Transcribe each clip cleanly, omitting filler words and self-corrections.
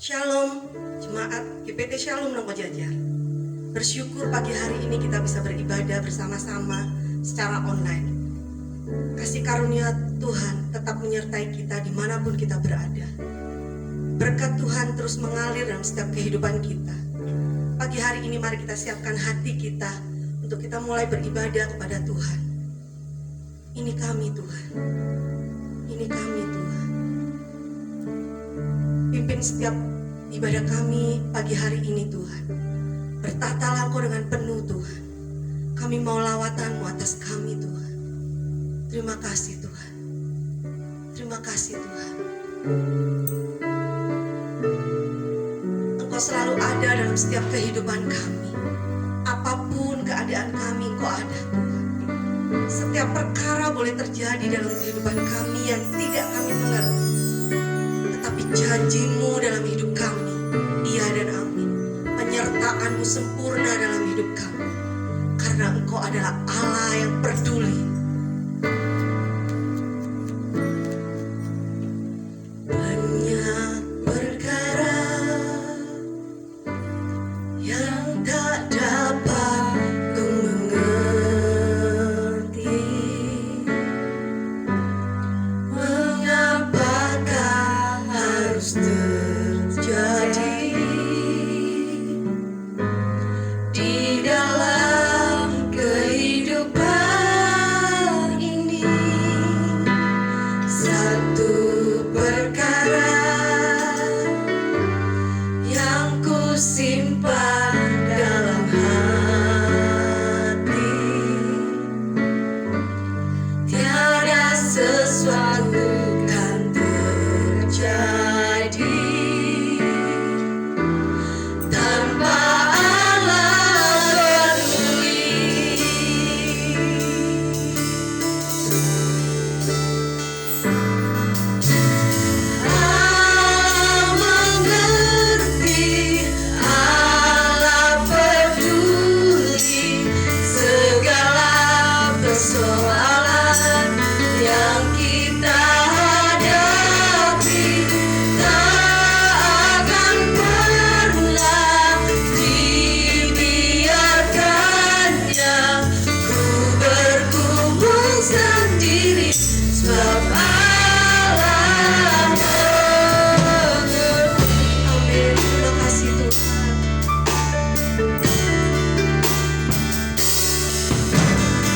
Shalom, jemaat GPT Shalom Nomo Jajar. Bersyukur pagi hari ini kita bisa beribadah bersama-sama secara online. Kasih karunia Tuhan tetap menyertai kita dimanapun kita berada. Berkat Tuhan terus mengalir dalam setiap kehidupan kita. Pagi hari ini mari kita siapkan hati kita untuk kita mulai beribadah kepada Tuhan. Ini kami Tuhan, ini kami Tuhan. Pimpin setiap ibadah kami pagi hari ini Tuhan. Bertatalah Engkau dengan penuh Tuhan. Kami mau lawatan-Mu atas kami Tuhan. Terima kasih Tuhan. Terima kasih Tuhan. Engkau selalu ada dalam setiap kehidupan kami. Apapun keadaan kami Engkau ada Tuhan. Setiap perkara boleh terjadi dalam kehidupan kami yang tidak kami mengerti. Tetapi janji-Mu dalam hidup kami, iya dan amin. Penyertaan-Mu sempurna dalam hidup kami. Karena Engkau adalah Allah yang peduli. Banyak perkara yang tak dapat ku mengerti. Mengapakah harus terjadi di dalam kehidupan ini? Satu perkara yang ku simpan dalam hati, tiada sesuatu kan terjadi tanpa Allah peduli. Allah mengerti, Allah peduli segala persoalan yang kita hadapi. Tak akan pernah dibiarkannya ku bergumul sendiri, sebab Allah mengerti. Amin. Terima kasih Tuhan.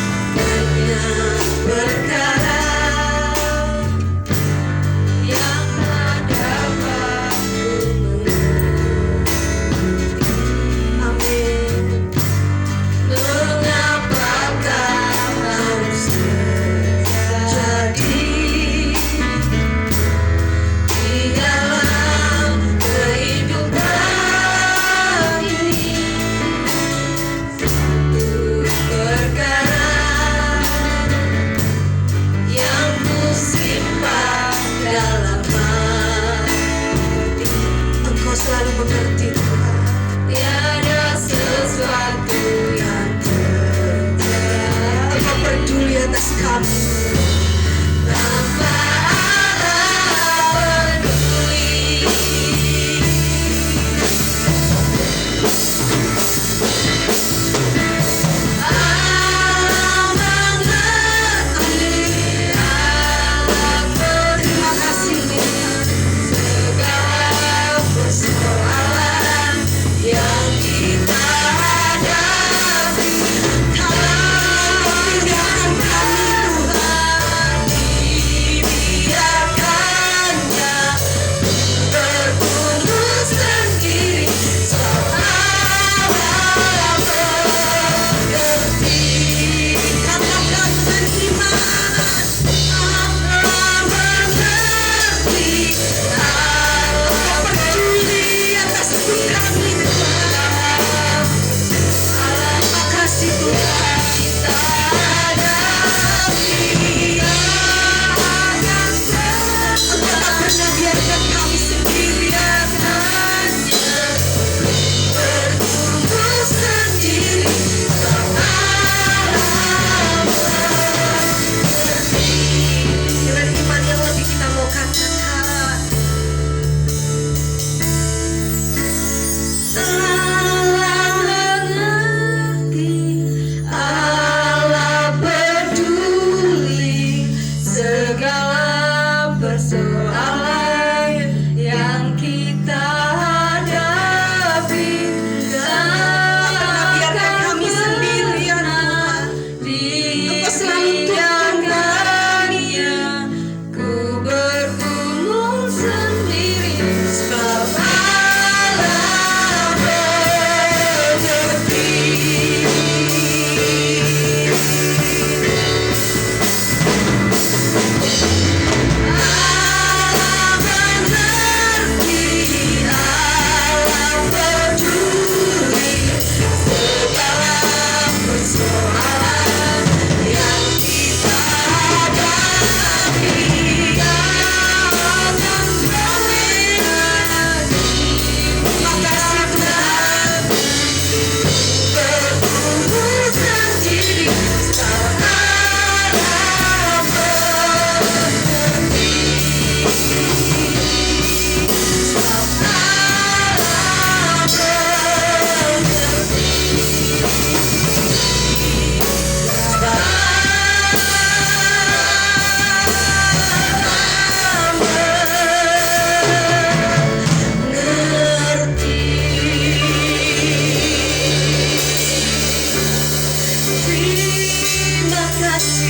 Banyak perkara yang tak dapat ku mengerti. Amin. Mengapakah harus terjadi di dalam kehidupan ini? Satu perkara yang ku simpan dalam hati. Engkau selalu mengerti Tuhan. Tiada sesuatu yang terjadi. Engkau peduli atas kami. Tanpa Allah peduli. Allah mengerti, Allah peduli. Terima kasih segala persoalan yang kita hadapi. Kau tinggalkan kami Tuhan.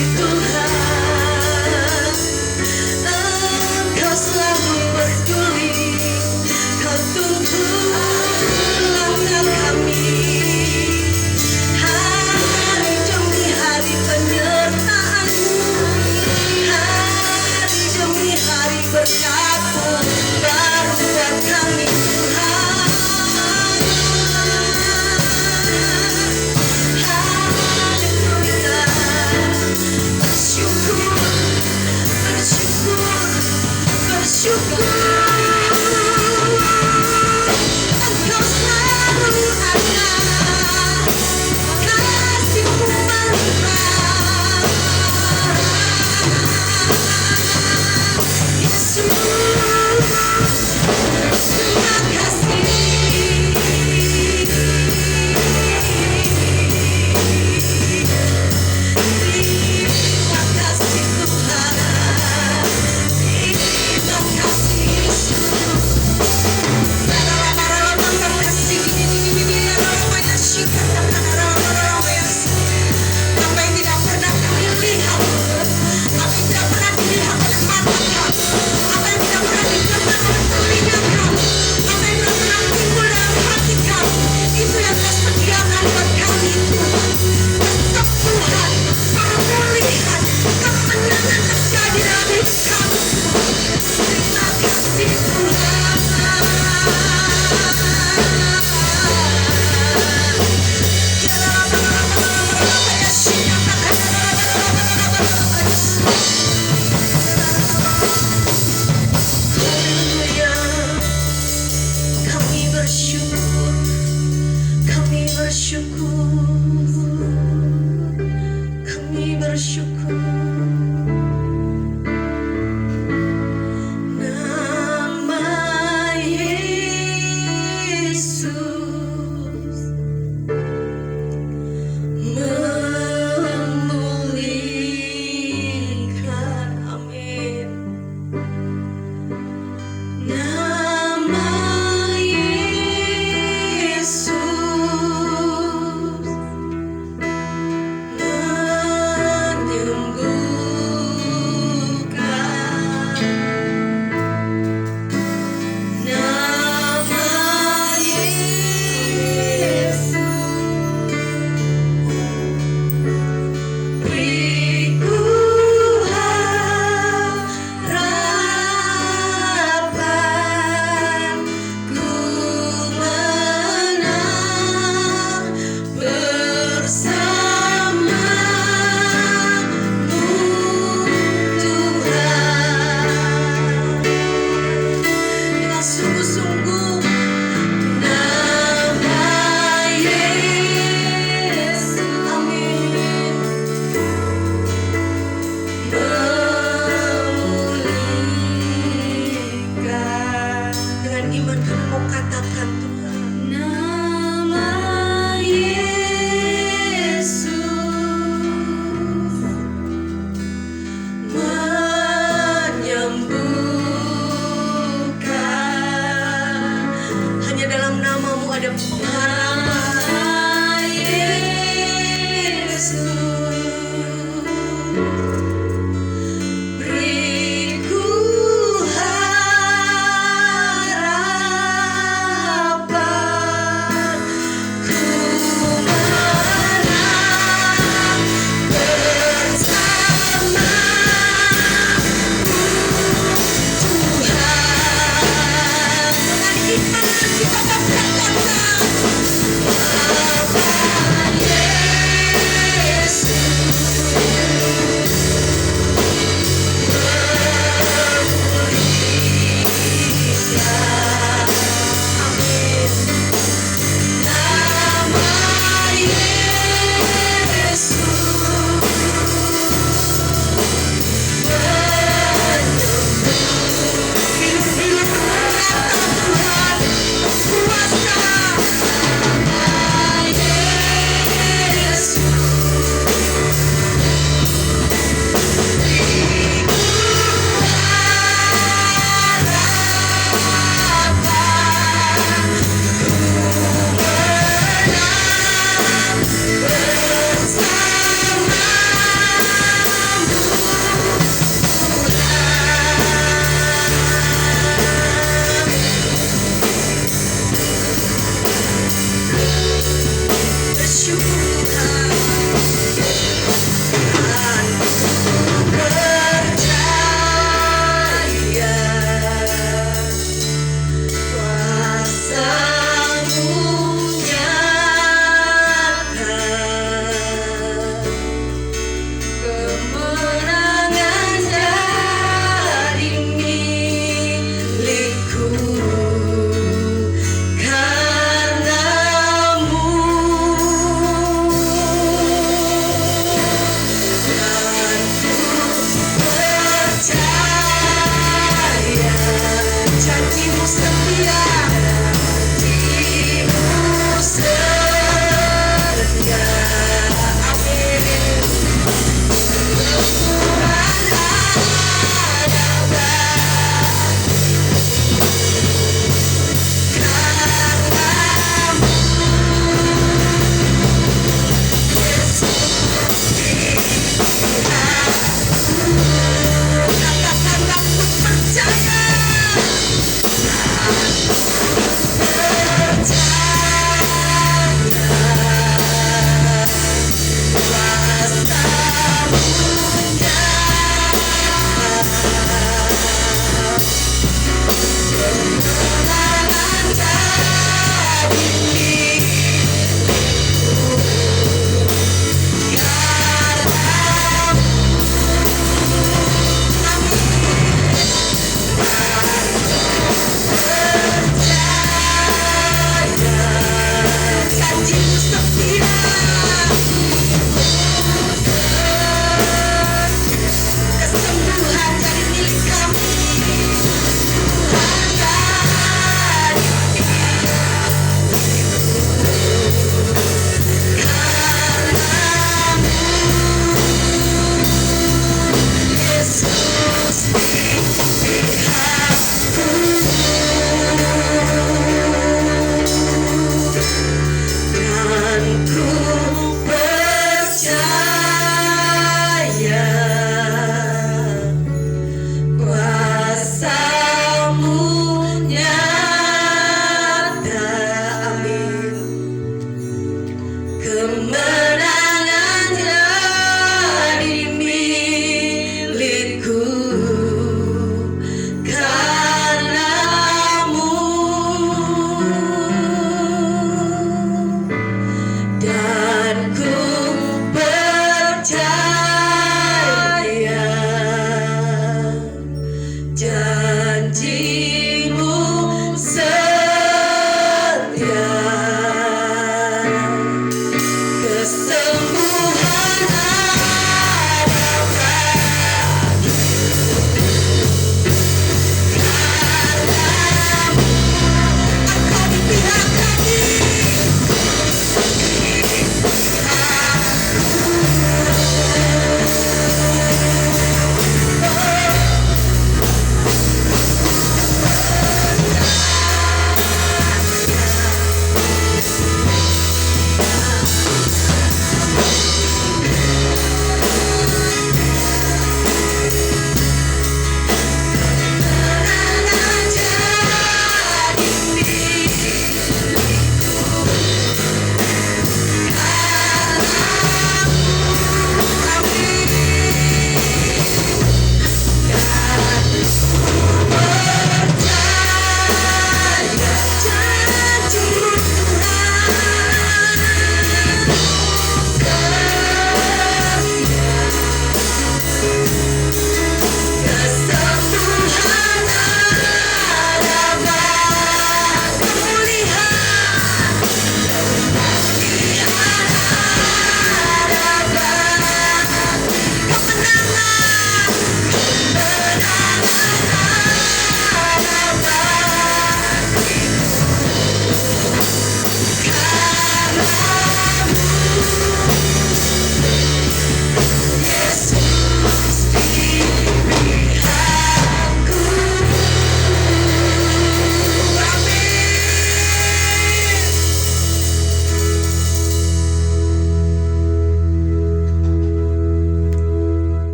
kasih Tuhan, Engkau selalu peduli, Kau tuntun langkah kami. Hari demi hari penyertaan-Mu, hari demi hari berkat-Mu baru buat kami Tuhan. Haleluya. Bersyukur, bersyukur, bersyukur. Engkau selalu ada, kasih-Mu melimpah. Yesus, terima kasih. Terima kasih Tuhan, terima kasih Yesus. Apa yang tidak pernah kami lihat, apa yang tidak pernah dilihat oleh mata kami, apa yang tidak pernah didengar oleh telinga kami, apa yang tidak pernah timbul dalam hati kami, itu yang Kau sediakan buat kami Tuhan. Tetap Tuhan, pemulihan, kemenangan terjadi dalam hidup kami. Terima kasih Tuhan. Haleluya. Kami bersyukur, kami bersyukur, kami bersyukur. Nama Yesus memulihkan. Amin. Nama Yesus menyembuhkan.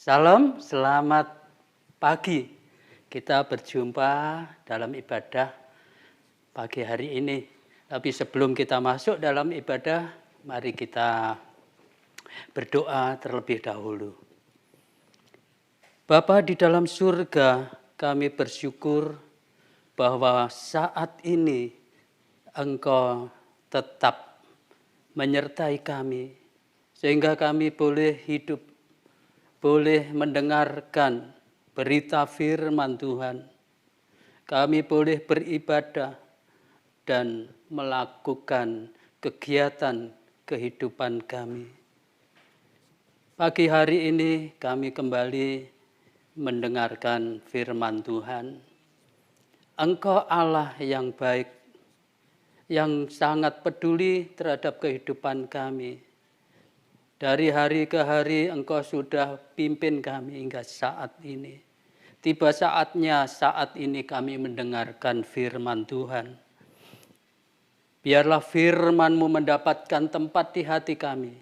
Salam, selamat pagi. Kita berjumpa dalam ibadah pagi hari ini. Tapi sebelum kita masuk dalam ibadah, mari kita berdoa terlebih dahulu. Bapa di dalam surga, kami bersyukur bahwa saat ini Engkau tetap menyertai kami, sehingga kami boleh hidup, boleh mendengarkan berita firman Tuhan. Kami boleh beribadah dan melakukan kegiatan kehidupan kami. Pagi hari ini kami kembali mendengarkan firman Tuhan. Engkau Allah yang baik, yang sangat peduli terhadap kehidupan kami. Dari hari ke hari Engkau sudah pimpin kami hingga saat ini. Tiba saatnya saat ini kami mendengarkan firman Tuhan. Biarlah firman-Mu mendapatkan tempat di hati kami,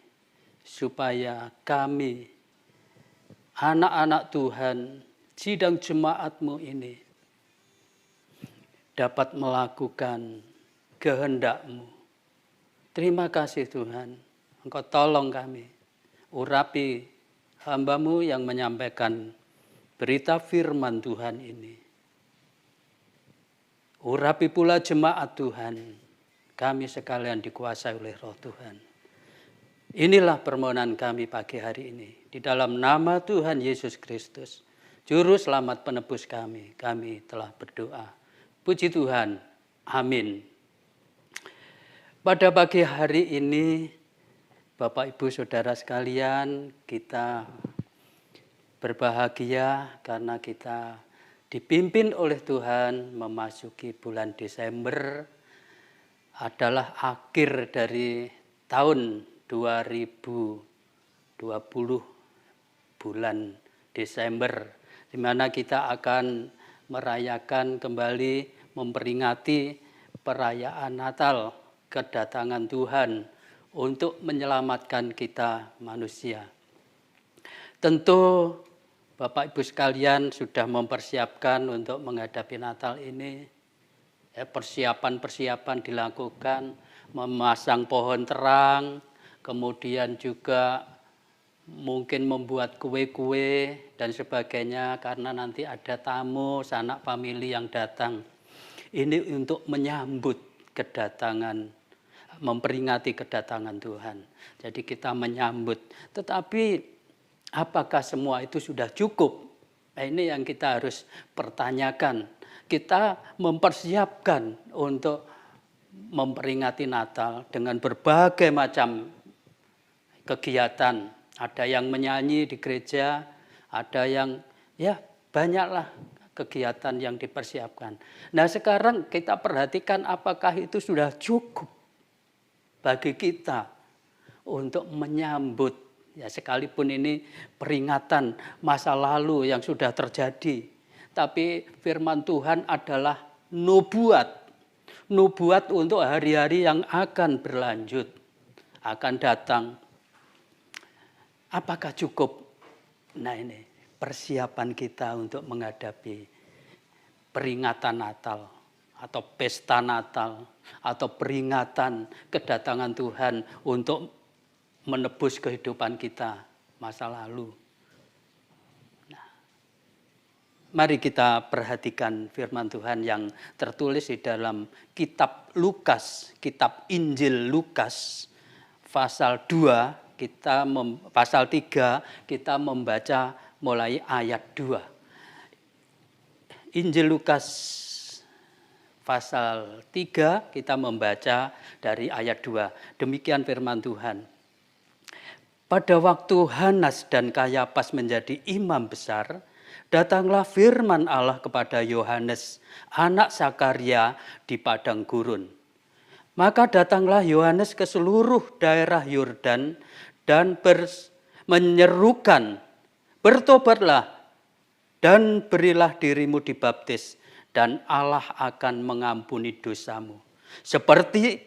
supaya kami, anak-anak Tuhan, sidang jemaat-Mu ini, dapat melakukan kehendak-Mu. Terima kasih Tuhan. Engkau tolong kami, urapi hamba-Mu yang menyampaikan berita firman Tuhan ini. Urapi pula jemaat Tuhan, kami sekalian dikuasai oleh Roh Tuhan. Inilah permohonan kami pagi hari ini. Di dalam nama Tuhan Yesus Kristus, Juru Selamat penebus kami telah berdoa. Puji Tuhan, amin. Pada pagi hari ini, Bapak, Ibu, Saudara sekalian, kita berbahagia karena kita dipimpin oleh Tuhan memasuki bulan Desember, adalah akhir dari tahun 2020, bulan Desember, di mana kita akan merayakan kembali, memperingati perayaan Natal, kedatangan Tuhan untuk menyelamatkan kita manusia. Tentu Bapak Ibu sekalian sudah mempersiapkan untuk menghadapi Natal ini. Persiapan-persiapan dilakukan, memasang pohon terang, kemudian juga mungkin membuat kue-kue dan sebagainya karena nanti ada tamu, sanak famili yang datang. Ini untuk menyambut kedatangan, memperingati kedatangan Tuhan. Jadi kita menyambut. Tetapi apakah semua itu sudah cukup? Ini yang kita harus pertanyakan. Kita mempersiapkan untuk memperingati Natal dengan berbagai macam kegiatan. Ada yang menyanyi di gereja, ada yang banyaklah kegiatan yang dipersiapkan. Nah sekarang kita perhatikan apakah itu sudah cukup bagi kita untuk menyambut, sekalipun ini peringatan masa lalu yang sudah terjadi, tapi firman Tuhan adalah nubuat untuk hari-hari yang akan berlanjut, akan datang. Apakah cukup? Nah ini persiapan kita untuk menghadapi peringatan Natal atau pesta Natal atau peringatan kedatangan Tuhan untuk menebus kehidupan kita masa lalu. Nah, mari kita perhatikan firman Tuhan yang tertulis di dalam kitab Lukas, kitab Injil Lukas pasal 2, pasal 3 kita membaca mulai ayat 2. Injil Lukas pasal 3 kita membaca dari ayat 2. Demikian firman Tuhan. Pada waktu Hanas dan Kayapas menjadi imam besar, datanglah firman Allah kepada Yohanes, anak Zakaria di padang gurun. Maka datanglah Yohanes ke seluruh daerah Yordan dan menyerukan, bertobatlah dan berilah dirimu dibaptis, dan Allah akan mengampuni dosamu. Seperti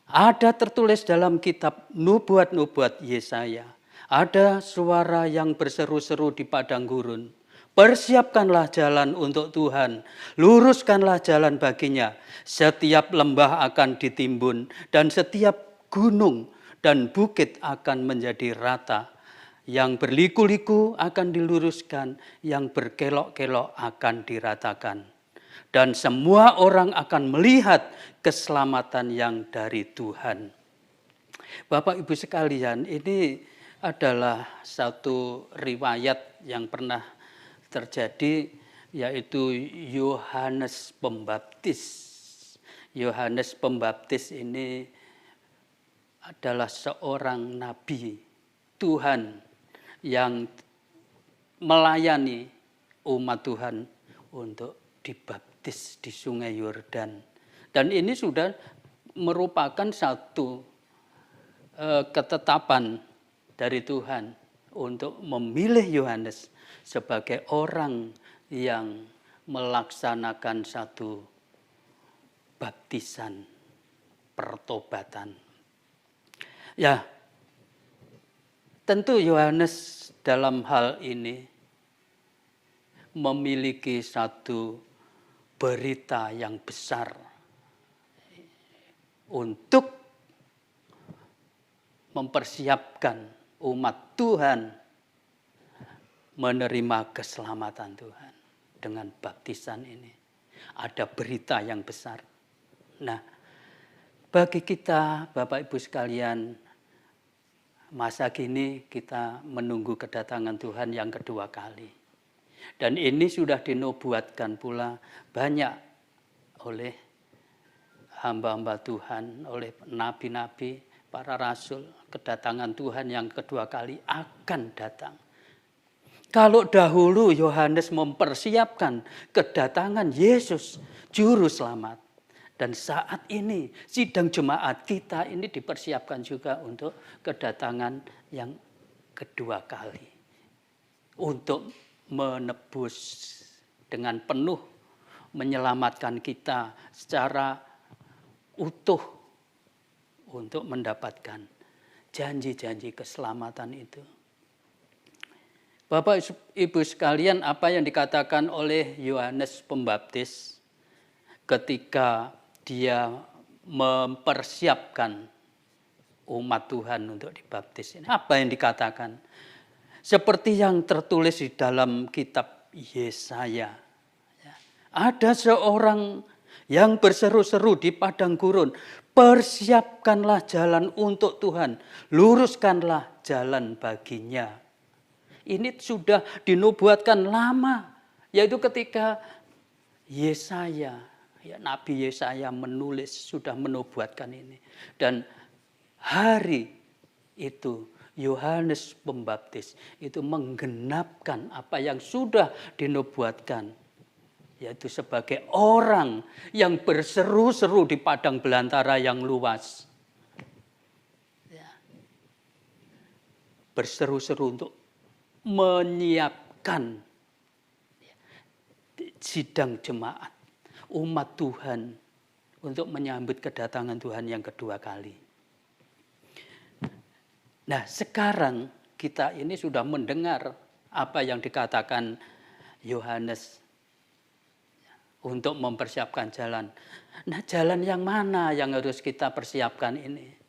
ada tertulis dalam kitab nubuat-nubuat Yesaya. Ada suara yang berseru-seru di padang gurun. Persiapkanlah jalan untuk Tuhan, luruskanlah jalan baginya. Setiap lembah akan ditimbun dan setiap gunung dan bukit akan menjadi rata. Yang berliku-liku akan diluruskan, yang berkelok-kelok akan diratakan. Dan semua orang akan melihat keselamatan yang dari Tuhan. Bapak Ibu sekalian, ini adalah satu riwayat yang pernah terjadi, yaitu Yohanes Pembaptis. Yohanes Pembaptis ini adalah seorang nabi Tuhan yang melayani umat Tuhan untuk dibaptis di Sungai Yordan. Dan ini sudah merupakan satu ketetapan dari Tuhan untuk memilih Yohanes sebagai orang yang melaksanakan satu baptisan pertobatan. Ya, tentu Yohanes dalam hal ini memiliki satu berita yang besar untuk mempersiapkan umat Tuhan menerima keselamatan Tuhan dengan baptisan ini. Ada berita yang besar. Nah, bagi kita Bapak Ibu sekalian, masa kini kita menunggu kedatangan Tuhan yang kedua kali. Dan ini sudah dinubuatkan pula banyak oleh hamba-hamba Tuhan, oleh nabi-nabi, para rasul. Kedatangan Tuhan yang kedua kali akan datang. Kalau dahulu Yohanes mempersiapkan kedatangan Yesus, Juru Selamat. Dan saat ini sidang jemaat kita ini dipersiapkan juga untuk kedatangan yang kedua kali. Untuk menebus dengan penuh, menyelamatkan kita secara utuh untuk mendapatkan janji-janji keselamatan itu. Bapak Ibu sekalian, apa yang dikatakan oleh Yohanes Pembaptis ketika dia mempersiapkan umat Tuhan untuk dibaptis ini? Apa yang dikatakan? Seperti yang tertulis di dalam kitab Yesaya. Ada seorang yang berseru-seru di padang gurun, persiapkanlah jalan untuk Tuhan, luruskanlah jalan baginya. Ini sudah dinubuatkan lama, yaitu ketika Yesaya, Nabi Yesaya menulis, sudah menubuatkan ini. Dan hari itu Yohanes Pembaptis itu menggenapkan apa yang sudah dinubuatkan, yaitu sebagai orang yang berseru-seru di padang belantara yang luas. Berseru-seru untuk menyiapkan sidang jemaat umat Tuhan untuk menyambut kedatangan Tuhan yang kedua kali. Nah, sekarang kita ini sudah mendengar apa yang dikatakan Yohanes untuk mempersiapkan jalan. Nah, jalan yang mana yang harus kita persiapkan ini?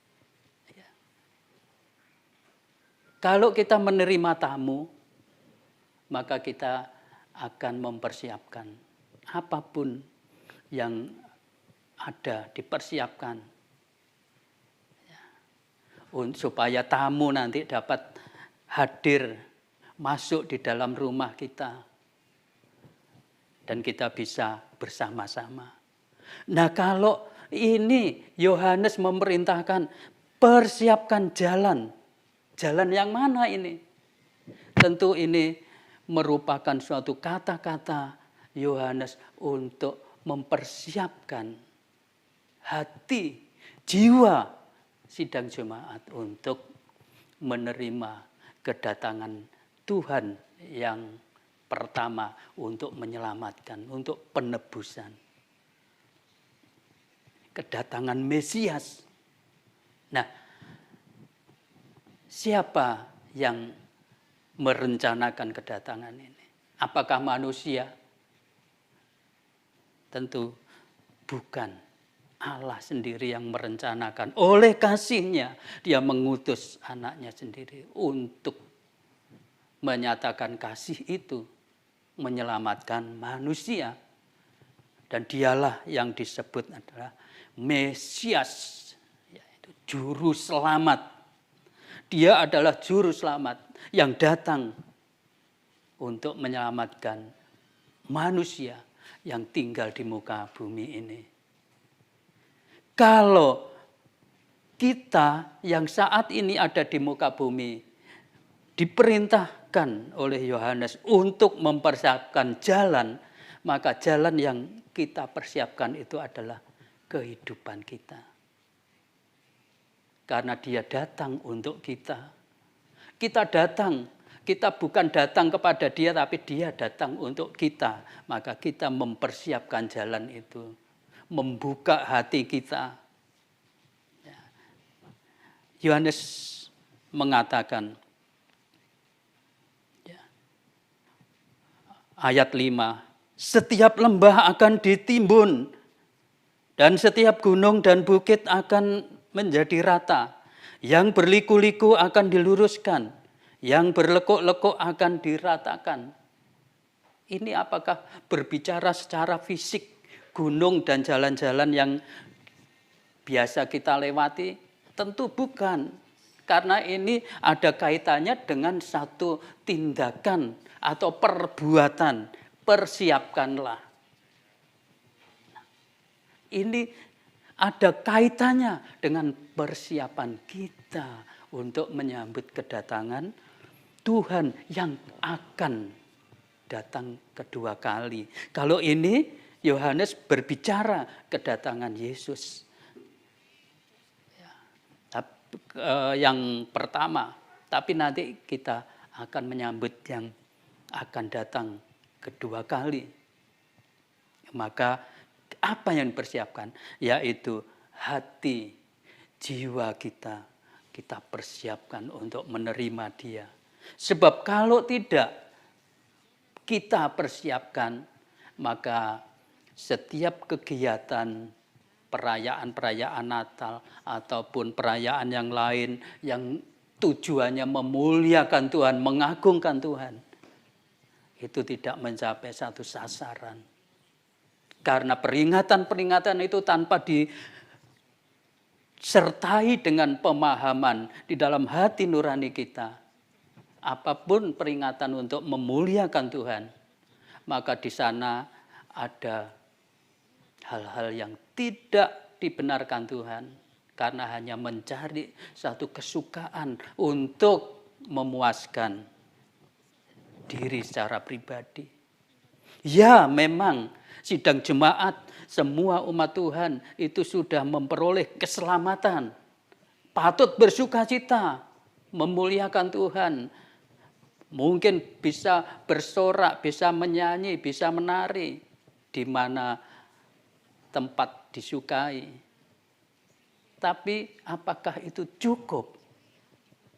Kalau kita menerima tamu, maka kita akan mempersiapkan apapun yang ada, dipersiapkan. Supaya tamu nanti dapat hadir, masuk di dalam rumah kita. Dan kita bisa bersama-sama. Nah, kalau ini Yohanes memerintahkan persiapkan jalan. Jalan yang mana ini? Tentu ini merupakan suatu kata-kata Yohanes untuk mempersiapkan hati, jiwa sidang jemaat untuk menerima kedatangan Tuhan yang pertama untuk menyelamatkan, untuk penebusan. Kedatangan Mesias. Nah, siapa yang merencanakan kedatangan ini? Apakah manusia? Tentu bukan. Allah sendiri yang merencanakan. Oleh kasih-Nya Dia mengutus anaknya sendiri untuk menyatakan kasih itu, menyelamatkan manusia. Dan Dialah yang disebut adalah Mesias, yaitu juru selamat. Dia adalah juru selamat yang datang untuk menyelamatkan manusia yang tinggal di muka bumi ini. Kalau kita yang saat ini ada di muka bumi diperintahkan oleh Yohanes untuk mempersiapkan jalan, maka jalan yang kita persiapkan itu adalah kehidupan kita. Karena Dia datang untuk kita. Kita datang, kita bukan datang kepada Dia, tapi Dia datang untuk kita. Maka kita mempersiapkan jalan itu, membuka hati kita. Yohanes mengatakan, ayat 5, setiap lembah akan ditimbun, dan setiap gunung dan bukit akan menjadi rata. Yang berliku-liku akan diluruskan, yang berlekuk-lekuk akan diratakan. Ini apakah berbicara secara fisik gunung dan jalan-jalan yang biasa kita lewati? Tentu bukan. Karena ini ada kaitannya dengan satu tindakan atau perbuatan. Persiapkanlah. Ini ada kaitannya dengan persiapan kita untuk menyambut kedatangan Tuhan yang akan datang kedua kali. Kalau ini Yohanes berbicara kedatangan Yesus. Yang pertama, tapi nanti kita akan menyambut yang akan datang kedua kali. Maka apa yang dipersiapkan? Yaitu hati, jiwa kita persiapkan untuk menerima Dia. Sebab kalau tidak kita persiapkan, maka setiap kegiatan perayaan-perayaan Natal ataupun perayaan yang lain yang tujuannya memuliakan Tuhan, mengagungkan Tuhan, itu tidak mencapai satu sasaran. Karena peringatan-peringatan itu tanpa disertai dengan pemahaman di dalam hati nurani kita, apapun peringatan untuk memuliakan Tuhan, maka di sana ada hal-hal yang tidak dibenarkan Tuhan karena hanya mencari satu kesukaan untuk memuaskan diri secara pribadi. Ya, memang sidang jemaat semua umat Tuhan itu sudah memperoleh keselamatan. Patut bersukacita, memuliakan Tuhan. Mungkin bisa bersorak, bisa menyanyi, bisa menari di mana tempat disukai. Tapi apakah itu cukup?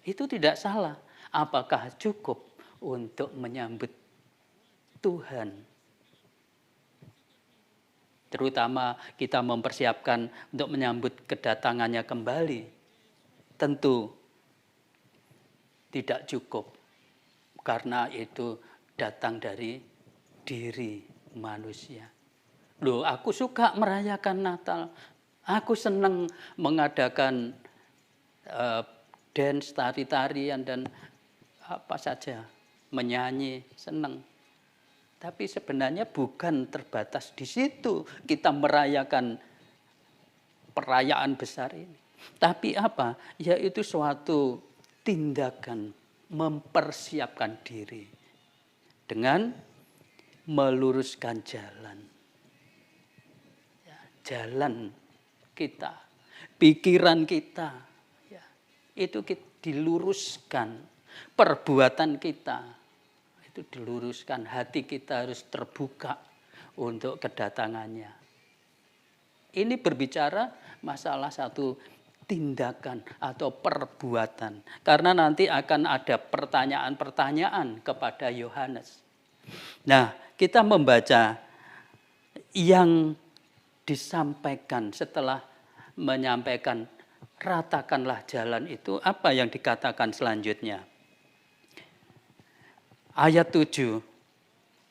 Itu tidak salah. Apakah cukup untuk menyambut Tuhan? Terutama kita mempersiapkan untuk menyambut kedatangannya kembali. Tentu tidak cukup. Karena itu datang dari diri manusia. Loh, aku suka merayakan Natal. Aku senang mengadakan dance, tari-tarian dan apa saja. Menyanyi, senang. Tapi sebenarnya bukan terbatas di situ kita merayakan perayaan besar ini. Tapi apa? Yaitu suatu tindakan mempersiapkan diri dengan meluruskan jalan. Jalan kita, pikiran kita, ya, itu diluruskan. Perbuatan kita itu diluruskan, hati kita harus terbuka untuk kedatangannya. Ini berbicara masalah satu tindakan atau perbuatan. Karena nanti akan ada pertanyaan-pertanyaan kepada Yohanes. Nah, kita membaca yang disampaikan setelah menyampaikan ratakanlah jalan itu, apa yang dikatakan selanjutnya. Ayat 7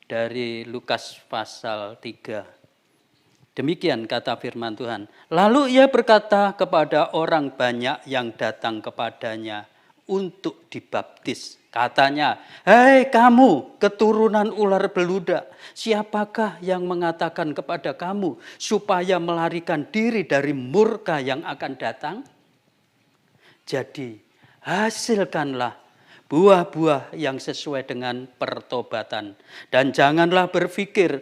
dari Lukas pasal 3. Demikian kata firman Tuhan. Lalu ia berkata kepada orang banyak yang datang kepadanya untuk dibaptis. Katanya, hei kamu keturunan ular beludak, siapakah yang mengatakan kepada kamu supaya melarikan diri dari murka yang akan datang? Jadi hasilkanlah buah-buah yang sesuai dengan pertobatan. Dan janganlah berpikir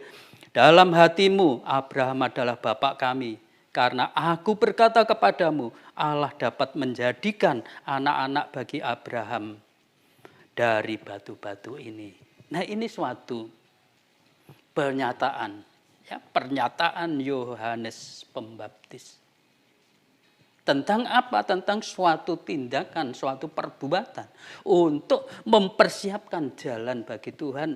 dalam hatimu, Abraham adalah bapak kami. Karena aku berkata kepadamu, Allah dapat menjadikan anak-anak bagi Abraham dari batu-batu ini. Nah, ini suatu pernyataan, ya, pernyataan Yohanes Pembaptis. Tentang apa? Tentang suatu tindakan, suatu perbuatan untuk mempersiapkan jalan bagi Tuhan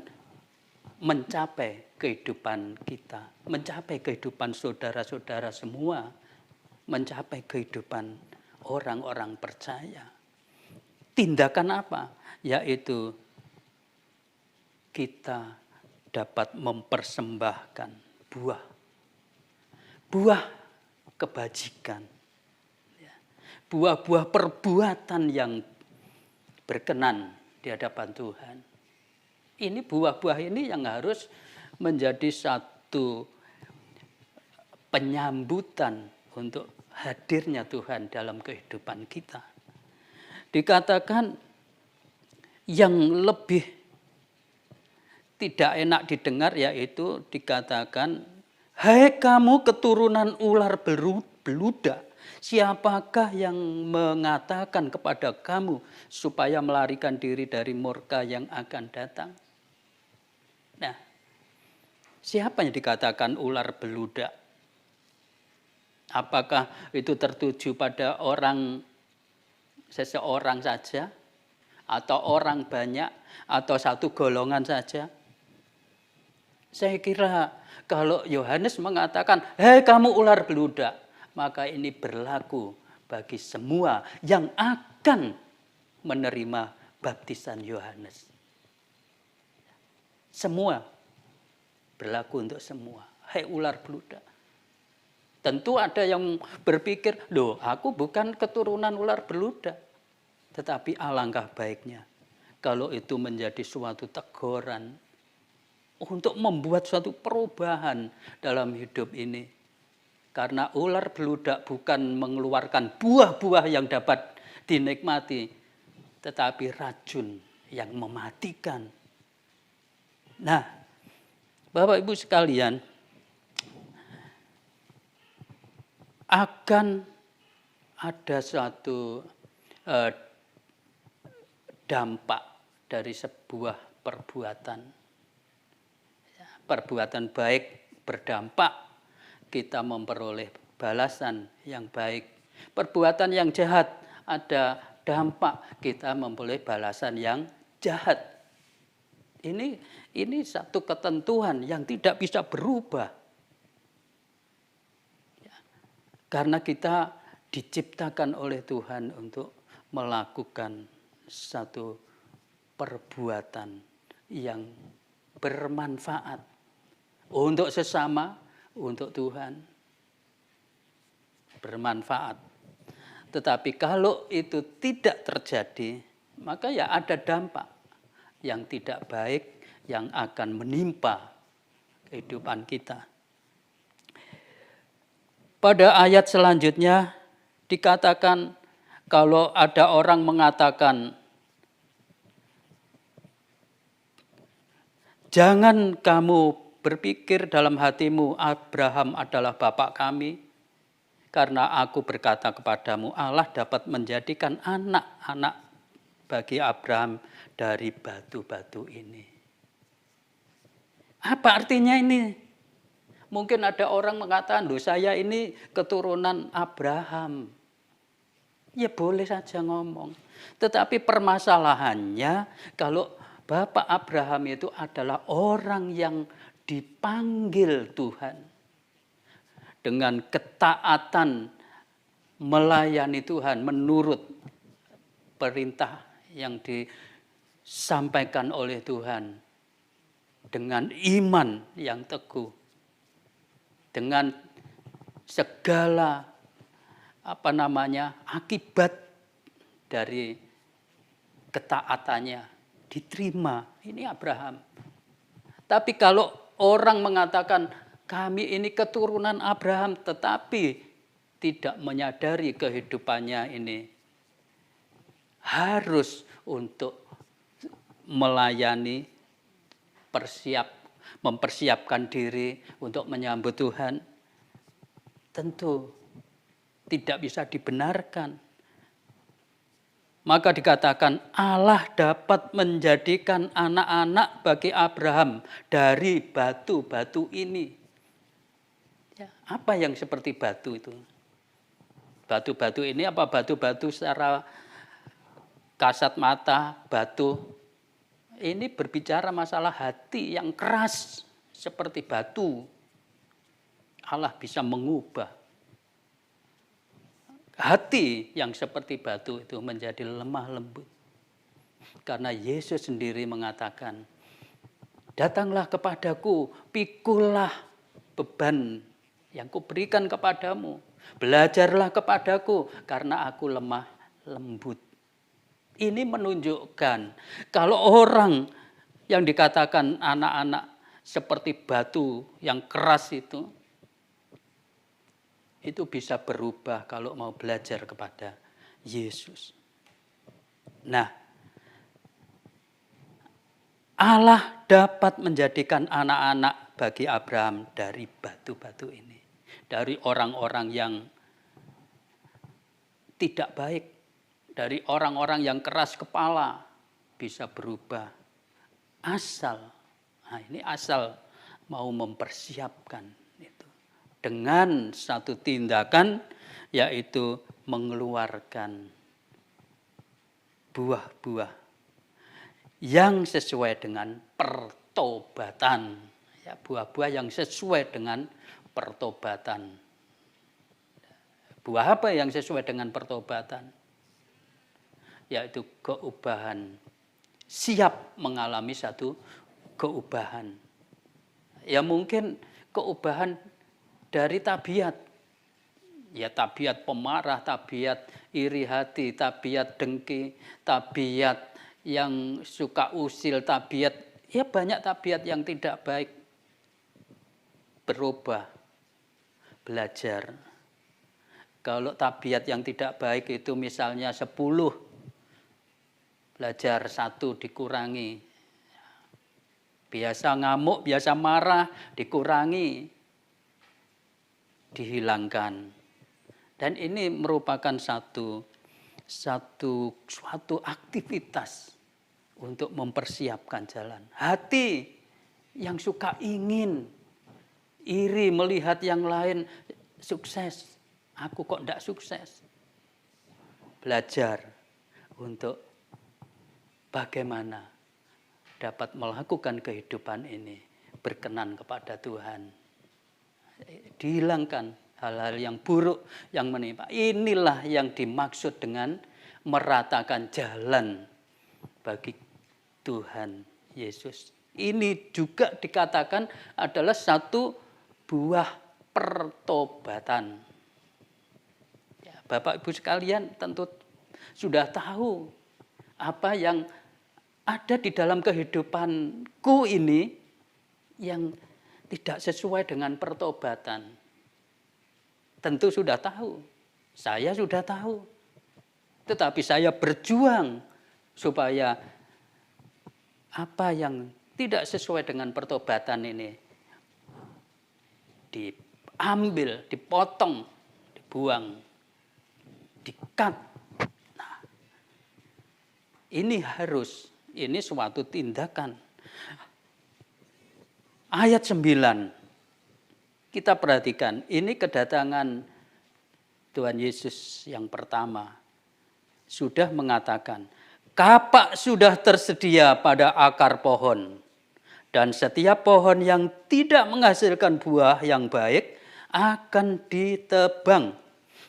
mencapai kehidupan kita, mencapai kehidupan saudara-saudara semua, mencapai kehidupan orang-orang percaya. Tindakan apa? Yaitu kita dapat mempersembahkan buah kebajikan, buah-buah perbuatan yang berkenan di hadapan Tuhan. Ini buah-buah ini yang harus menjadi satu penyambutan untuk hadirnya Tuhan dalam kehidupan kita. Dikatakan yang lebih tidak enak didengar yaitu dikatakan, hai kamu keturunan ular beludak, siapakah yang mengatakan kepada kamu supaya melarikan diri dari murka yang akan datang? Nah, siapa yang dikatakan ular beludak? Apakah itu tertuju pada seseorang saja? Atau orang banyak? Atau satu golongan saja? Saya kira kalau Yohanes mengatakan, hei kamu ular beludak, maka ini berlaku bagi semua yang akan menerima baptisan Yohanes. Semua berlaku untuk semua. Hai ular beludak. Tentu ada yang berpikir, loh aku bukan keturunan ular beludak. Tetapi alangkah baiknya kalau itu menjadi suatu teguran untuk membuat suatu perubahan dalam hidup ini. Karena ular beludak bukan mengeluarkan buah-buah yang dapat dinikmati, tetapi racun yang mematikan. Nah, Bapak Ibu sekalian, akan ada suatu dampak dari sebuah perbuatan. Perbuatan baik berdampak, kita memperoleh balasan yang baik. Perbuatan yang jahat ada dampak, kita memperoleh balasan yang jahat. Ini satu ketentuan yang tidak bisa berubah. Karena kita diciptakan oleh Tuhan untuk melakukan satu perbuatan yang bermanfaat untuk sesama, untuk Tuhan. Bermanfaat. Tetapi kalau itu tidak terjadi, maka ya ada dampak yang tidak baik yang akan menimpa kehidupan kita. Pada ayat selanjutnya dikatakan kalau ada orang mengatakan, jangan kamu berpikir dalam hatimu Abraham adalah bapak kami, karena aku berkata kepadamu Allah dapat menjadikan anak-anak bagi Abraham dari batu-batu ini. Apa artinya ini? Mungkin ada orang mengatakan, loh saya ini keturunan Abraham. ya boleh saja ngomong. Tetapi permasalahannya kalau Bapak Abraham itu adalah orang yang dipanggil Tuhan dengan ketaatan melayani Tuhan menurut perintah yang disampaikan oleh Tuhan, dengan iman yang teguh, dengan segala akibat dari ketaatannya diterima. Ini Abraham. Tapi kalau orang mengatakan kami ini keturunan Abraham tetapi tidak menyadari kehidupannya ini harus untuk melayani, mempersiapkan diri untuk menyambut Tuhan, tentu tidak bisa dibenarkan. Maka dikatakan Allah dapat menjadikan anak-anak bagi Abraham dari batu-batu ini. Ya, apa yang seperti batu itu? Batu-batu ini apa batu-batu secara kasat mata, batu. Ini berbicara masalah hati yang keras seperti batu. Allah bisa mengubah hati yang seperti batu itu menjadi lemah lembut. Karena Yesus sendiri mengatakan, datanglah kepadaku, pikulah beban yang kuberikan kepadamu. Belajarlah kepadaku karena aku lemah lembut. Ini menunjukkan kalau orang yang dikatakan anak-anak seperti batu yang keras itu bisa berubah kalau mau belajar kepada Yesus. Nah, Allah dapat menjadikan anak-anak bagi Abraham dari batu-batu ini. Dari orang-orang yang tidak baik, dari orang-orang yang keras kepala bisa berubah. Ini asal mau mempersiapkan. Dengan satu tindakan yaitu mengeluarkan buah-buah yang sesuai dengan pertobatan. Ya, buah-buah yang sesuai dengan pertobatan. Buah apa yang sesuai dengan pertobatan? Yaitu keubahan. Siap mengalami satu keubahan. Ya mungkin keubahan dari tabiat, ya tabiat pemarah, tabiat iri hati, tabiat dengki, tabiat yang suka usil, tabiat, ya banyak tabiat yang tidak baik. Berubah, belajar. Kalau tabiat yang tidak baik itu misalnya 10, belajar 1 dikurangi. Biasa ngamuk, biasa marah, dikurangi. Dihilangkan. Dan ini merupakan suatu aktivitas untuk mempersiapkan jalan. Hati yang suka ingin, iri melihat yang lain sukses. Aku kok tidak sukses. Belajar untuk bagaimana dapat melakukan kehidupan ini berkenan kepada Tuhan. Dihilangkan hal-hal yang buruk yang menimpa. Inilah yang dimaksud dengan meratakan jalan bagi Tuhan Yesus. Ini juga dikatakan adalah satu buah pertobatan. Ya, Bapak Ibu sekalian tentu sudah tahu apa yang ada di dalam kehidupanku ini yang tidak sesuai dengan pertobatan. Tentu sudah tahu. Saya sudah tahu. Tetapi saya berjuang supaya apa yang tidak sesuai dengan pertobatan ini diambil, dipotong, dibuang, di-cut. Nah, ini suatu tindakan. Ayat 9, kita perhatikan, ini kedatangan Tuhan Yesus yang pertama sudah mengatakan, kapak sudah tersedia pada akar pohon, dan setiap pohon yang tidak menghasilkan buah yang baik akan ditebang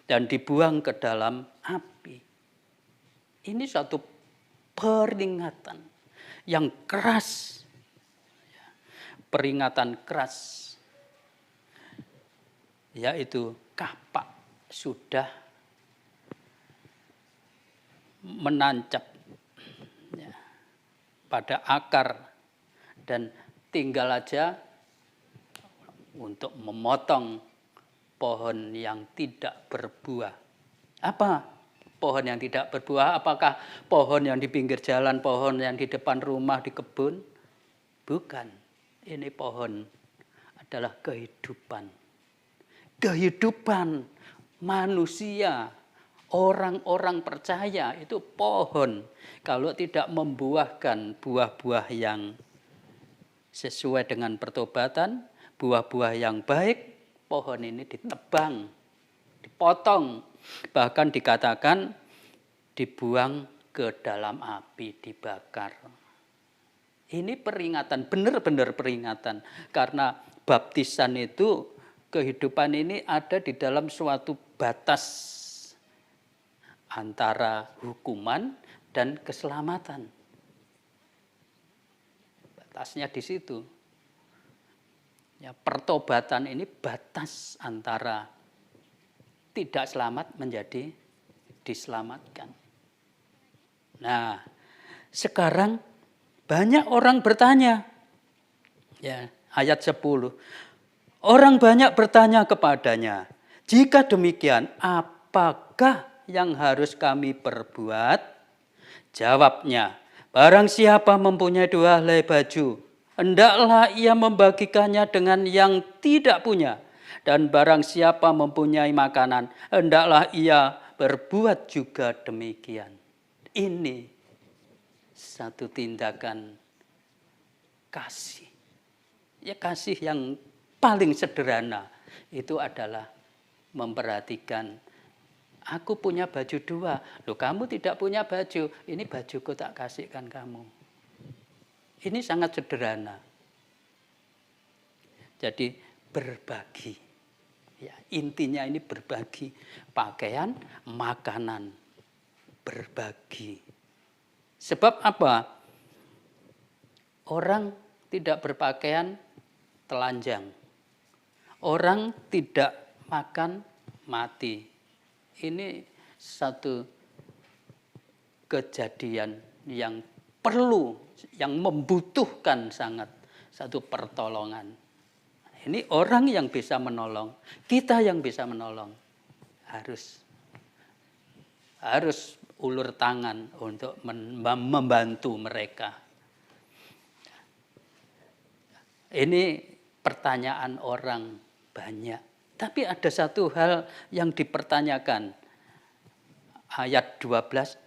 dan dibuang ke dalam api. Ini suatu peringatan yang keras, peringatan keras, yaitu kapak sudah menancap pada akar dan tinggal aja untuk memotong pohon yang tidak berbuah. Apa pohon yang tidak berbuah? Apakah pohon yang di pinggir jalan, pohon yang di depan rumah, di kebun? Bukan. Ini pohon adalah kehidupan. Kehidupan manusia, orang-orang percaya itu pohon. Kalau tidak membuahkan buah-buah yang sesuai dengan pertobatan, buah-buah yang baik, pohon ini ditebang, dipotong, bahkan dikatakan dibuang ke dalam api, dibakar. Ini peringatan, benar-benar peringatan, karena baptisan itu, kehidupan ini ada di dalam suatu batas antara hukuman dan keselamatan. Batasnya di situ. Ya, pertobatan ini batas antara tidak selamat menjadi diselamatkan. Nah, sekarang banyak orang bertanya. Ya, ayat 10. Orang banyak bertanya kepadanya, jika demikian, apakah yang harus kami perbuat? Jawabnya, barang siapa mempunyai 2 helai baju, hendaklah ia membagikannya dengan yang tidak punya. Dan barang siapa mempunyai makanan, hendaklah ia berbuat juga demikian. Ini satu tindakan kasih. Ya, kasih yang paling sederhana itu adalah memperhatikan, aku punya baju 2, loh kamu tidak punya baju, ini bajuku tak kasihkan kamu. Ini sangat sederhana. Jadi berbagi. Ya, intinya ini berbagi pakaian, makanan, berbagi. Sebab apa? Orang tidak berpakaian telanjang. Orang tidak makan mati. Ini satu kejadian yang perlu, yang membutuhkan sangat satu pertolongan. Ini orang yang bisa menolong, kita yang bisa menolong. Harus ulur tangan untuk membantu mereka. Ini pertanyaan orang banyak. Tapi ada satu hal yang dipertanyakan. Ayat 12.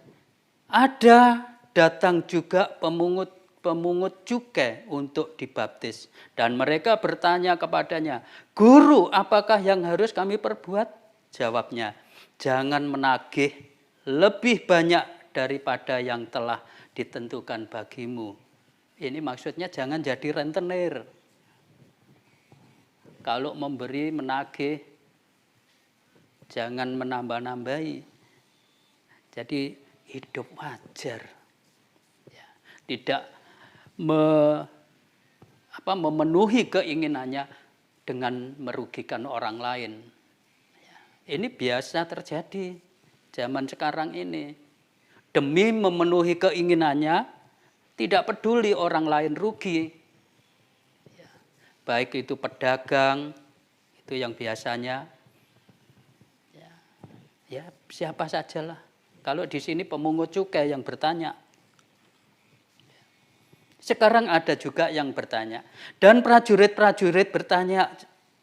Ada datang juga pemungut cukai untuk dibaptis. Dan mereka bertanya kepadanya, Guru, apakah yang harus kami perbuat? Jawabnya, jangan menagih lebih banyak daripada yang telah ditentukan bagimu. Ini maksudnya jangan jadi rentenir. Kalau memberi, menagih, jangan menambah-nambahi. Jadi hidup wajar. Ya, tidak memenuhi keinginannya dengan merugikan orang lain. Ya, ini biasa terjadi zaman sekarang ini. Demi memenuhi keinginannya, tidak peduli orang lain rugi. Baik itu pedagang, itu yang biasanya, ya siapa sajalah. Kalau di sini pemungut cukai yang bertanya. Sekarang ada juga yang bertanya. Dan prajurit-prajurit bertanya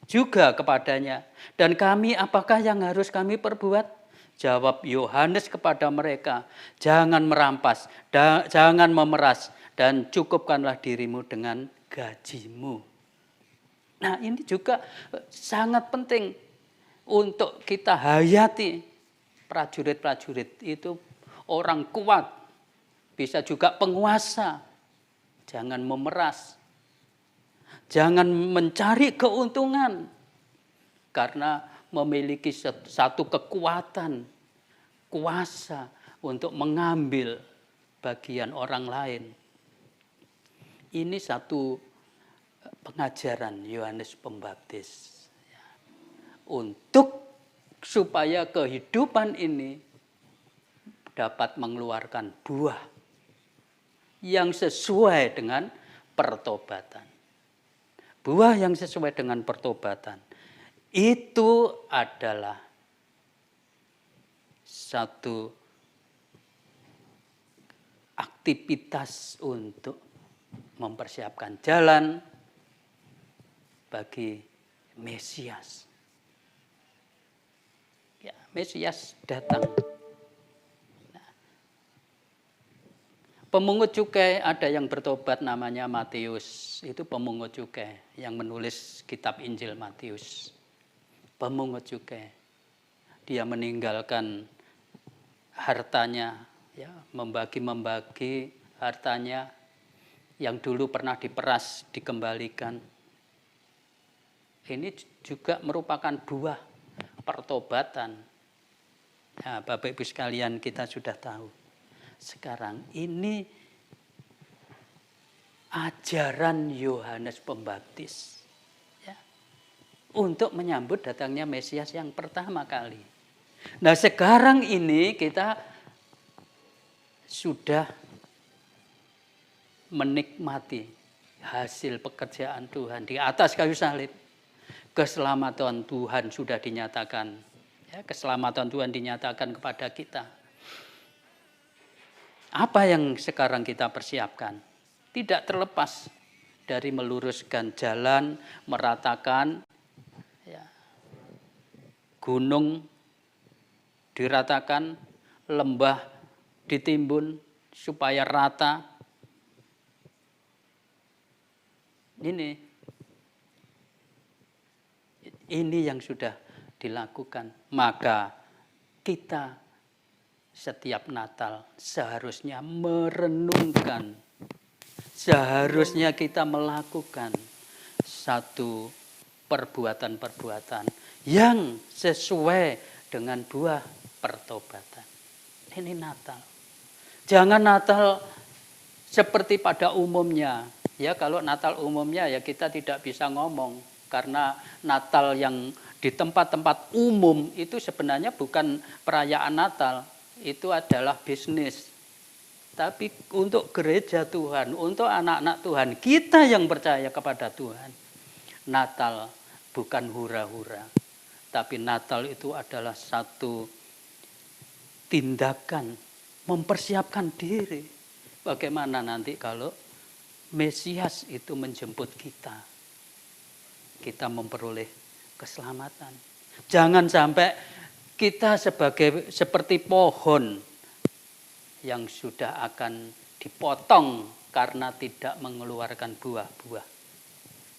juga kepadanya. Dan kami, apakah yang harus kami perbuat? Jawab Yohanes kepada mereka, jangan merampas, jangan memeras, dan cukupkanlah dirimu dengan gajimu. Nah, ini juga sangat penting untuk kita hayati. Prajurit-prajurit itu orang kuat, bisa juga penguasa. Jangan memeras, jangan mencari keuntungan karena memiliki satu kekuatan, kuasa untuk mengambil bagian orang lain. Ini satu pengajaran Yohanes Pembaptis. Untuk supaya kehidupan ini dapat mengeluarkan buah yang sesuai dengan pertobatan. Buah yang sesuai dengan pertobatan itu adalah satu aktivitas untuk mempersiapkan jalan bagi Mesias. Ya, Mesias datang. Pemungut cukai, ada yang bertobat namanya Matius. Itu pemungut cukai yang menulis kitab Injil Matius. Pemungut cukai. Dia meninggalkan hartanya, ya, membagi-membagi hartanya yang dulu pernah diperas, dikembalikan. Ini juga merupakan buah pertobatan. Nah, Bapak Ibu sekalian, kita sudah tahu. Sekarang ini ajaran Yohanes Pembaptis, ya, untuk menyambut datangnya Mesias yang pertama kali. Nah, sekarang ini kita sudah menikmati hasil pekerjaan Tuhan di atas kayu salib. Keselamatan Tuhan sudah dinyatakan, ya, keselamatan Tuhan dinyatakan kepada kita. Apa yang sekarang kita persiapkan? Tidak terlepas dari meluruskan jalan, meratakan, ya, gunung diratakan, lembah ditimbun supaya rata. Ini yang sudah dilakukan. Maka kita setiap Natal seharusnya merenungkan, seharusnya kita melakukan satu perbuatan-perbuatan yang sesuai dengan buah pertobatan. Ini Natal. Jangan Natal seperti pada umumnya. Ya, kalau Natal umumnya ya kita tidak bisa ngomong karena Natal yang di tempat-tempat umum itu sebenarnya bukan perayaan Natal. Itu adalah bisnis. Tapi untuk gereja Tuhan, untuk anak-anak Tuhan, kita yang percaya kepada Tuhan, Natal bukan hura-hura. Tapi Natal itu adalah satu tindakan mempersiapkan diri. Bagaimana nanti kalau Mesias itu menjemput kita, kita memperoleh keselamatan. Jangan sampai kita seperti pohon yang sudah akan dipotong karena tidak mengeluarkan buah-buah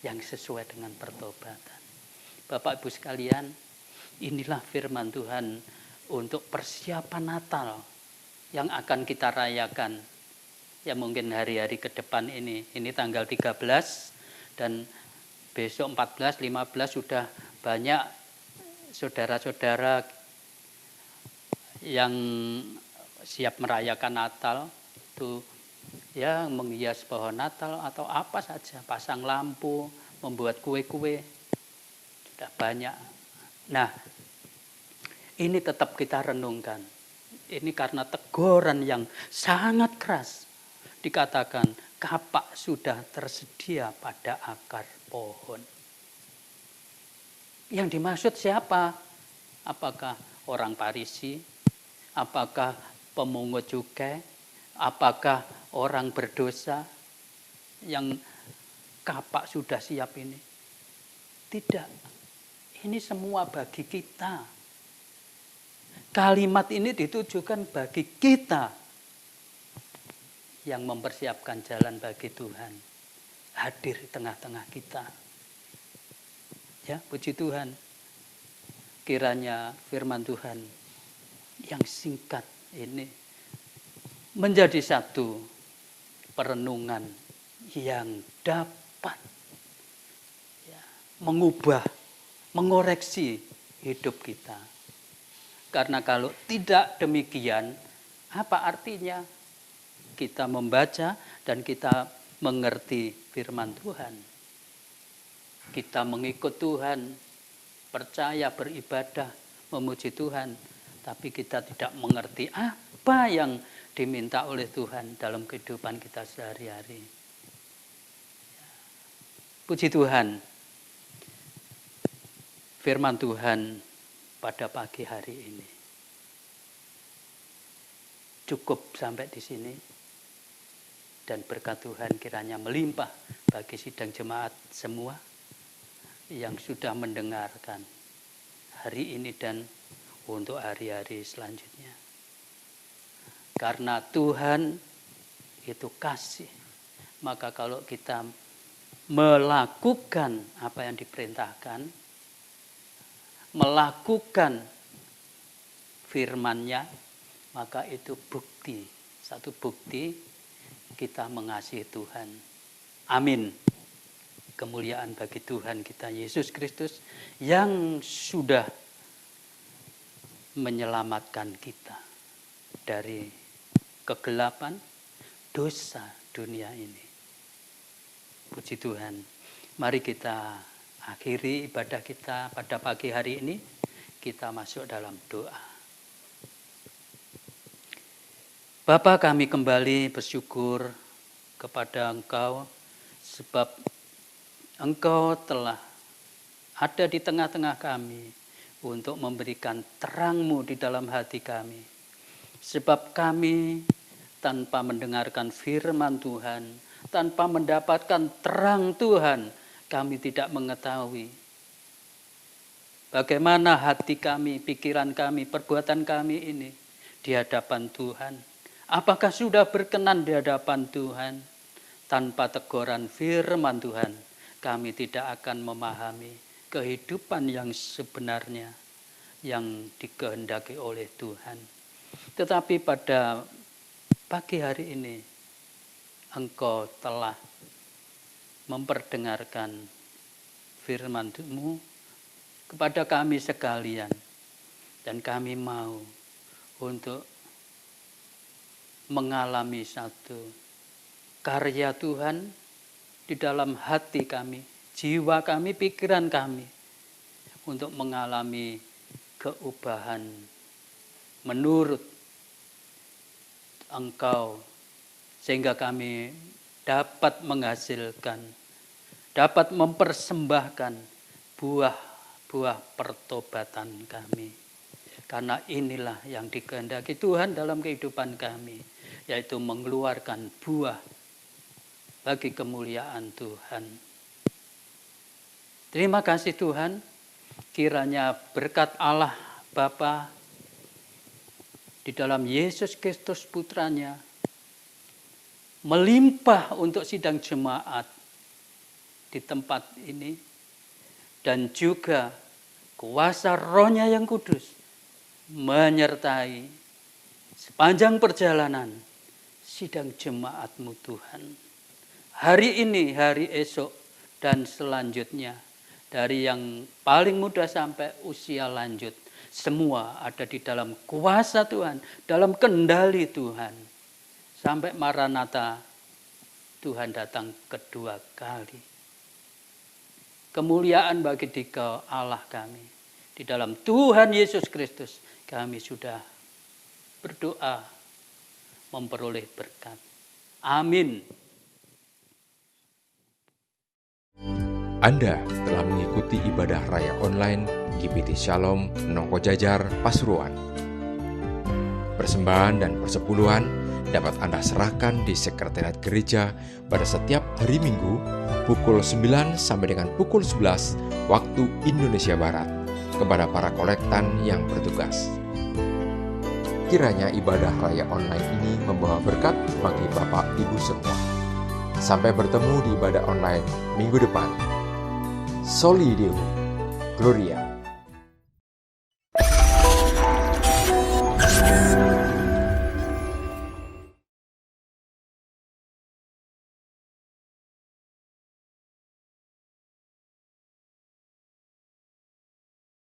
yang sesuai dengan pertobatan. Bapak Ibu sekalian, inilah firman Tuhan untuk persiapan Natal yang akan kita rayakan. Ya mungkin hari-hari ke depan ini tanggal 13 dan besok 14, 15 sudah banyak saudara-saudara yang siap merayakan Natal itu, ya, menghias pohon Natal atau apa saja, pasang lampu, membuat kue-kue, sudah banyak. Nah, ini tetap kita renungkan. Ini karena teguran yang sangat keras. Dikatakan kapak sudah tersedia pada akar pohon. Yang dimaksud siapa? Apakah orang Farisi? Apakah pemungut cukai? Apakah orang berdosa yang kapak sudah siap ini? Tidak. Ini semua bagi kita. Kalimat ini ditujukan bagi kita yang mempersiapkan jalan bagi Tuhan. Hadir di tengah-tengah kita. Ya, puji Tuhan. Kiranya firman Tuhan yang singkat ini menjadi satu perenungan yang dapat mengubah, mengoreksi hidup kita. Karena kalau tidak demikian, apa artinya kita membaca dan kita mengerti firman Tuhan? Kita mengikut Tuhan, percaya, beribadah, memuji Tuhan, tapi kita tidak mengerti apa yang diminta oleh Tuhan dalam kehidupan kita sehari-hari. Puji Tuhan, firman Tuhan pada pagi hari ini cukup sampai di sini, dan berkat Tuhan kiranya melimpah bagi sidang jemaat semua yang sudah mendengarkan hari ini dan untuk hari-hari selanjutnya. Karena Tuhan itu kasih, maka kalau kita melakukan apa yang diperintahkan, melakukan firman-Nya, maka itu bukti, satu bukti kita mengasihi Tuhan. Amin. Kemuliaan bagi Tuhan kita Yesus Kristus yang sudah menyelamatkan kita dari kegelapan dosa dunia ini. Puji Tuhan. Mari kita akhiri ibadah kita pada pagi hari ini. Kita masuk dalam doa. Bapa, kami kembali bersyukur kepada Engkau sebab Engkau telah ada di tengah-tengah kami untuk memberikan terang-Mu di dalam hati kami. Sebab kami tanpa mendengarkan firman Tuhan, tanpa mendapatkan terang Tuhan, kami tidak mengetahui bagaimana hati kami, pikiran kami, perbuatan kami ini di hadapan Tuhan. Apakah sudah berkenan di hadapan Tuhan? Tanpa teguran firman Tuhan, kami tidak akan memahami kehidupan yang sebenarnya yang dikehendaki oleh Tuhan. Tetapi pada pagi hari ini, Engkau telah memperdengarkan firman-Mu kepada kami sekalian. Dan kami mau untuk mengalami satu karya Tuhan di dalam hati kami, jiwa kami, pikiran kami, untuk mengalami keubahan menurut Engkau, sehingga kami dapat menghasilkan, dapat mempersembahkan buah-buah pertobatan kami. Karena inilah yang dikehendaki Tuhan dalam kehidupan kami, yaitu mengeluarkan buah bagi kemuliaan Tuhan. Terima kasih Tuhan, kiranya berkat Allah Bapa di dalam Yesus Kristus Putranya melimpah untuk sidang jemaat di tempat ini, dan juga kuasa Roh-Nya yang kudus menyertai sepanjang perjalanan sidang jemaat-Mu Tuhan. Hari ini, hari esok, dan selanjutnya, dari yang paling muda sampai usia lanjut, semua ada di dalam kuasa Tuhan, dalam kendali Tuhan. Sampai Maranatha, Tuhan datang kedua kali. Kemuliaan bagi Dikau Allah kami. Di dalam Tuhan Yesus Kristus, kami sudah berdoa, memperoleh berkat. Amin. Anda telah mengikuti ibadah raya online GBT Shalom Nongko Jajar Pasuruan. Persembahan dan persepuluhan dapat Anda serahkan di sekretariat gereja pada setiap hari Minggu pukul 9 sampai dengan pukul 11 waktu Indonesia Barat kepada para kolektan yang bertugas. Kiranya ibadah raya online ini membawa berkat bagi Bapak Ibu semua. Sampai bertemu di ibadah online minggu depan. Soli Deo, Gloria.